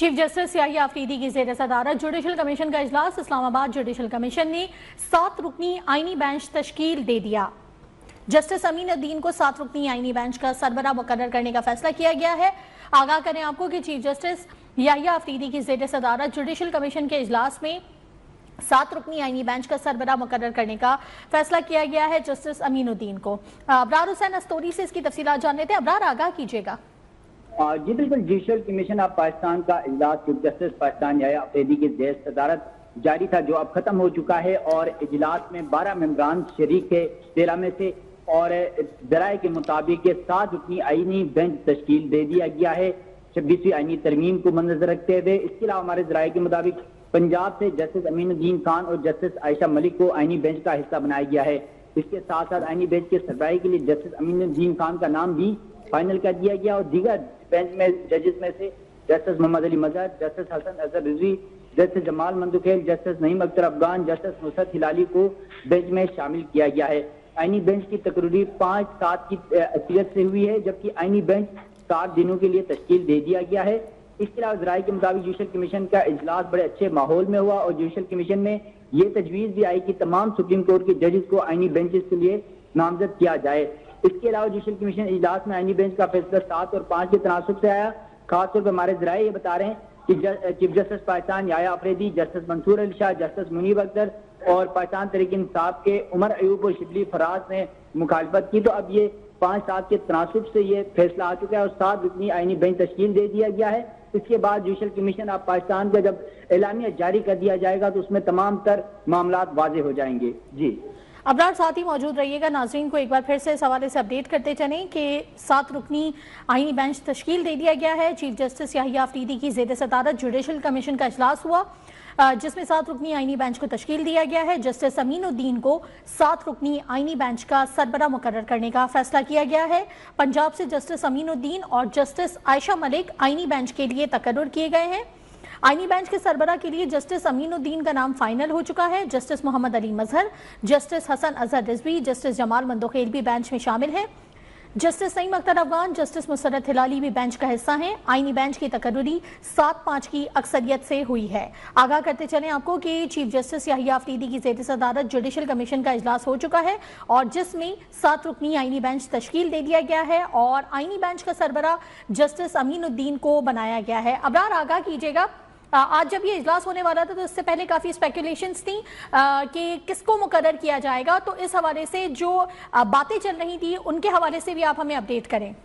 Chief justice Yahya Afridi की ज़ेर सदारत जुडिशल कमीशन का इजलास। इस्लामाबाद जुडिशल कमीशन ने 7 रुकनी आईनी बेंच तश्कील दे दिया। जस्टिस अमीनुद्दीन को 7 रुकनी आईनी बेंच का सरबरा मुकर्रर करने का फैसला किया गया है। आगाह करें आपको कि चीफ जस्टिस याहिया अफरीदी की ज़ेर सदारत जुडिशल कमीशन के इजलास में 7 रुकनी आईनी बेंच का सरबरा मुकर्रर करने का फैसला किया गया है जस्टिस अमीनुद्दीन को। अबरार हुसैन अस्तोरी से इसकी तफसीलात जान लेते हैं। अबरार, आगाह कीजिएगा। जी बिल्कुल, जुडिशल कमीशन ऑफ पाकिस्तान का इजलास चीफ जस्टिस पाकिस्तान याहिया अफरीदी की ज़ेर सदारत जारी था, जो अब खत्म हो चुका है और इजलास में 12 मेंबरान शरीक थे 13 में से, और जराये के मुताबिक 7 रुकनी आईनी बेंच तश्कील दे दिया गया है 26वीं आईनी तरमीम को मद्देनजर रखते हुए। इसके अलावा हमारे जराये के मुताबिक पंजाब से जस्टिस अमीनुद्दीन खान और जस्टिस आयशा मलिक को आईनी बेंच का हिस्सा बनाया गया है। इसके साथ साथ आईनी बेंच के सरबराही के लिए जस्टिस अमीनुद्दीन खान का नाम भी फाइनल कर दिया गया और दीगर बेंच में जजेस में से justice Mohammad Ali Mazhar, justice Hasan Azhar Rizvi, justice Jamal Mandokhail, justice Naeem Akhtar Afghan, justice Nusrat Hilali को बेंच में शामिल किया गया है। आईनी बेंच की तकरीरी 5-7 की अक्सरियत से हुई है, जबकि आईनी बेंच 7 दिनों के लिए तश्कील दे दिया गया है। इसके अलावा जराये के मुताबिक जुडिशल कमीशन का इजलास बड़े अच्छे माहौल में हुआ और जुडिशल कमीशन में ये तजवीज भी आई कि तमाम सुप्रीम कोर्ट के जजेस को आईनी बेंचेस के लिए नामजद किया जाए। इसके अलावा जुडिशल कमीशन इजलास में आईनी बेंच का फैसला 7 और 5 के तनासुब से आया। खासतौर पर हमारे जराये ये बता रहे हैं कि chief justice Pakistan Yahya Afridi, justice Mansoor Ali Shah, justice Munib Akhtar और पाकिस्तान तहरीक इंसाफ के उमर अयूब और शिबली फराज ने मुखालफत की, तो अब ये 5-7 के तनासुब से ये फैसला आ चुका है और 7 रुकनी आईनी बेंच तश्कील दे दिया गया है। इसके बाद जुडिशल कमीशन ऑफ पाकिस्तान का जब एलानिया जारी कर दिया जाएगा तो उसमें तमाम तर मामलात वाजे हो जाएंगे। जी अबरार, साथ ही मौजूद रहिएगा। नाजरीन को एक बार फिर से इस हवाले से अपडेट करते चलें कि 7 रुकनी आईनी बेंच तश्कील दे दिया गया है। चीफ जस्टिस याहिया अफरीदी की ज़ेर सदारत जुडिशल कमीशन का इजलास हुआ, जिसमें 7 रुकनी आईनी बेंच को तश्कील दिया गया है। जस्टिस अमीनुद्दीन को 7 रुकनी आईनी बेंच का सरबरा मुकर्रर करने का फैसला किया गया है। पंजाब से जस्टिस अमीनुद्दीन और जस्टिस आयशा मलिक आईनी बेंच के लिए तकर्रुर किए गए हैं। आईनी बेंच के सरबरा के लिए जस्टिस अमीनुद्दीन का नाम फाइनल हो चुका है। Justice Mohammad Ali Mazhar, justice Hasan Azhar Rizvi, justice Jamal Mandokhail भी बेंच में शामिल हैं। जस्टिस नईम अख्तर अफगान, जस्टिस नुसरत हिलाली भी बेंच का हिस्सा हैं। आईनी बेंच की तकर्रुरी 7-5 की अक्सरियत से हुई है। आगाह करते चलें आपको कि चीफ जस्टिस याहिया अफरीदी की ज़ेर सदारत जुडिशल कमीशन का इजलास हो चुका है और जिसमें 7 रुकनी आईनी बेंच तश्कील दे दिया गया है और आईनी बेंच का सरबरा जस्टिस अमीनुद्दीन को बनाया गया है। अबरार, आगाह कीजिएगा, आज जब ये इजलास होने वाला था तो इससे पहले काफ़ी स्पेकुलेशंस थी कि किसको मुकर्रर किया जाएगा, तो इस हवाले से जो बातें चल रही थी उनके हवाले से भी आप हमें अपडेट करें।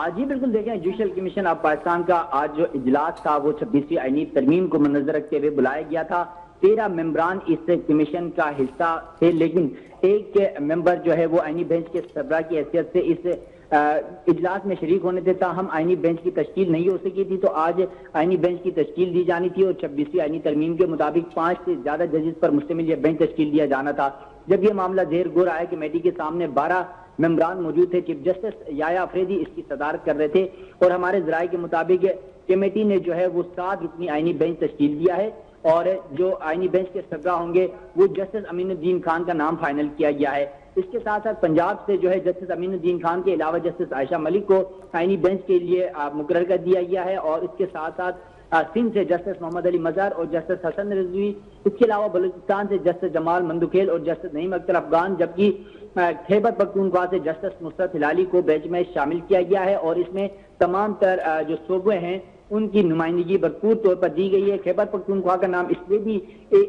जी बिल्कुल, देखें, जुडिशल कमीशन ऑफ पाकिस्तान का आज जो इजलास था वो 26वीं आईनी तरमीम को मद्देनजर रखते हुए बुलाया गया था। 13 मेंबरान इस कमीशन का हिस्सा थे, लेकिन एक मेंबर जो है वो आईनी बेंच के सरबराह की हैसियत से इस इजलास में शरीक होने थे। हम आईनी बेंच की तश्कील नहीं हो सकी थी, तो आज आईनी बेंच की तश्कील दी जानी थी और 26वीं आईनी तरमीम के मुताबिक 5 से ज्यादा जजेस पर मुश्तमिल यह बेंच तश्कील दिया जाना था। जब यह मामला ज़ेर गौर आया कमेटी के सामने 12 मेंबरान मौजूद थे, चीफ जस्टिस याहिया अफरीदी इसकी सदारत कर रहे थे और हमारे जराये के मुताबिक कमेटी ने जो है वो 7 रुकनी आईनी बेंच तश्कील दिया है और जो आईनी बेंच के सरबराह होंगे वो जस्टिस अमीनुद्दीन खान का नाम फाइनल किया गया है। इसके साथ साथ पंजाब से जो है जस्टिस अमीनुद्दीन खान के अलावा जस्टिस आयशा मलिक को आईनी बेंच के लिए मुकर्रर कर दिया गया है और इसके साथ साथ सिंध से जस्टिस मोहम्मद अली मजहर और जस्टिस हसन रिजवी, इसके अलावा बलूचिस्तान से जस्टिस जमाल मंदुखेल और जस्टिस नईम अख्तर अफगान, जबकि खैबर पख्तूनख्वा से जस्टिस नुसरत हिलाली को बेंच में शामिल किया गया है और इसमें तमाम तर जो सूबे हैं उनकी नुमाइंदगी भरपूर तौर पर दी गई है। खैबर पख्तूनख्वा का नाम इसलिए भी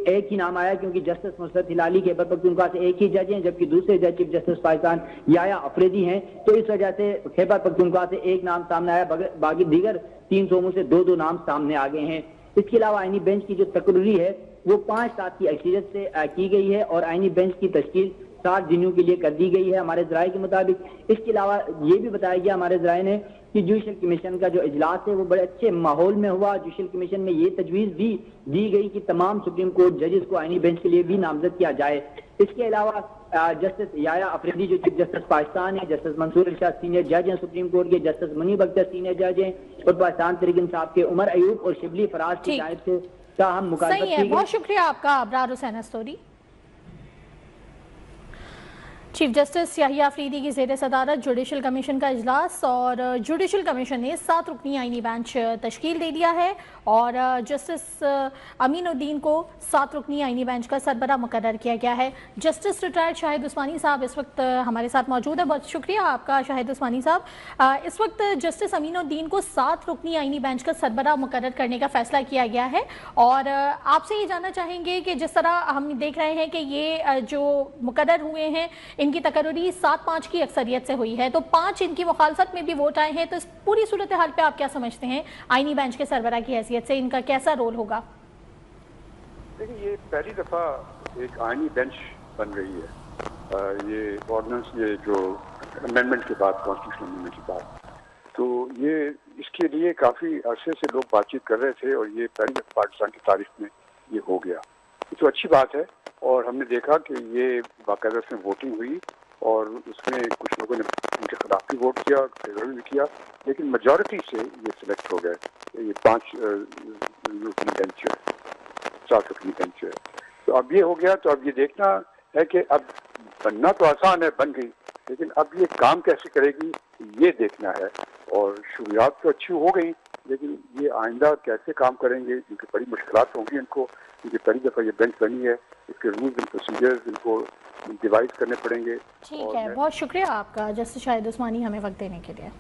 एक ही नाम आया क्योंकि जस्टिस नुसरत हिलाली खैबर पख्तूनख्वा से एक ही जज हैं, जबकि दूसरे जज चीफ जस्टिस पाकिस्तान याहिया अफरीदी हैं, तो इस वजह से खैबर पख्तूनख्वा से एक नाम सामने आया, बाकी दीगर 3 सूबों से 2-2 नाम सामने आ गए हैं। इसके अलावा आईनी बेंच की जो तकर्री है वो 5-7 की अक्सरियत से की गई है और आईनी बेंच की तश्कील 7 दिनों के लिए कर दी गई है हमारे जराये के मुताबिक। इसके अलावा ये भी बताया गया हमारे जराये ने कि जुडिशल कमीशन का जो इजलास है वो बड़े अच्छे माहौल में हुआ। जुडिशल कमीशन में ये तजवीज़ भी दी गई कि तमाम सुप्रीम कोर्ट जजेस को आईनी बेंच के लिए भी नामजद किया जाए। इसके अलावा जस्टिस याहिया अफरीदी जो चीफ जस्टिस पाकिस्तान है, जस्टिस मंसूर अली शाह सीनियर जज हैं सुप्रीम कोर्ट के, जस्टिस मुनीब अख्तर सीनियर जज हैं और पाकिस्तान तहरीक इंसाफ के उमर अयूब और शिबली फराज की जानिब से हम मुखालफत। बहुत शुक्रिया आपका अबरार हुसैन अस्तोरी। चीफ जस्टिस याहिया अफरीदी की ज़ेर सदारत जुडिशल कमीशन का इजलास और जुडिशल कमीशन ने 7 रुकनी आईनी बेंच तश्कील दे दिया है और जस्टिस अमीनुद्दीन को 7 रुकनी आईनी बेंच का सरबरा मुकर्रर किया गया है। जस्टिस रिटायर्ड शाहिद उस्मानी साहब इस वक्त हमारे साथ मौजूद है। बहुत शुक्रिया आपका शाहिद उस्मानी साहब। इस वक्त जस्टिस अमीनुद्दीन को 7 रुकनी आईनी बेंच का सरबरा मुकर्रर करने का फैसला किया गया है और आपसे ये जानना चाहेंगे कि जिस तरह हम देख रहे हैं कि ये जो मुकर्रर हुए हैं इनकी तकर्री 7-5 की अक्सरियत से हुई है, तो 5 इनकी मुखालफत में भी वोट आए हैं, तो इस पूरी सूरत हाल पे आप क्या समझते हैं? आईनी बेंच के सरबरा की हैसियत से इनका कैसा रोल होगा? देखिए, ये पहली दफा एक आईनी बेंच बन रही है। ये ऑर्डिनेंस, ये जो अमेंडमेंट के बाद, कॉन्स्टिट्यूशन अमेंडमेंट के बाद, तो ये इसके लिए काफी अरसे से लोग बातचीत कर रहे थे और ये पहली दफा पाकिस्तान की तारीख में ये हो गया। ये तो अच्छी बात है और हमने देखा कि ये बाकायदा से वोटिंग हुई और उसमें कुछ लोगों ने उनके खिलाफ भी वोट किया, फेवर भी किया, लेकिन मेजॉरिटी से ये सिलेक्ट हो गए। ये 5 रुकनी बेंच है, 7 रुकनी बेंच है। तो अब ये हो गया, तो अब ये देखना है कि अब बनना तो आसान है, बन गई, लेकिन अब ये काम कैसे करेगी ये देखना है। और शुरुआत तो अच्छी हो गई, लेकिन ये आइंदा कैसे काम करेंगे, क्योंकि बड़ी मुश्किलात होंगी इनको, क्योंकि पहली दफा ये बेंच बनी है, इसके रूल्स एंड प्रोसीजर्स इनको डिवाइस करने पड़ेंगे। ठीक है, बहुत शुक्रिया आपका जस्टिस शाहिद उस्मानी हमें वक्त देने के लिए।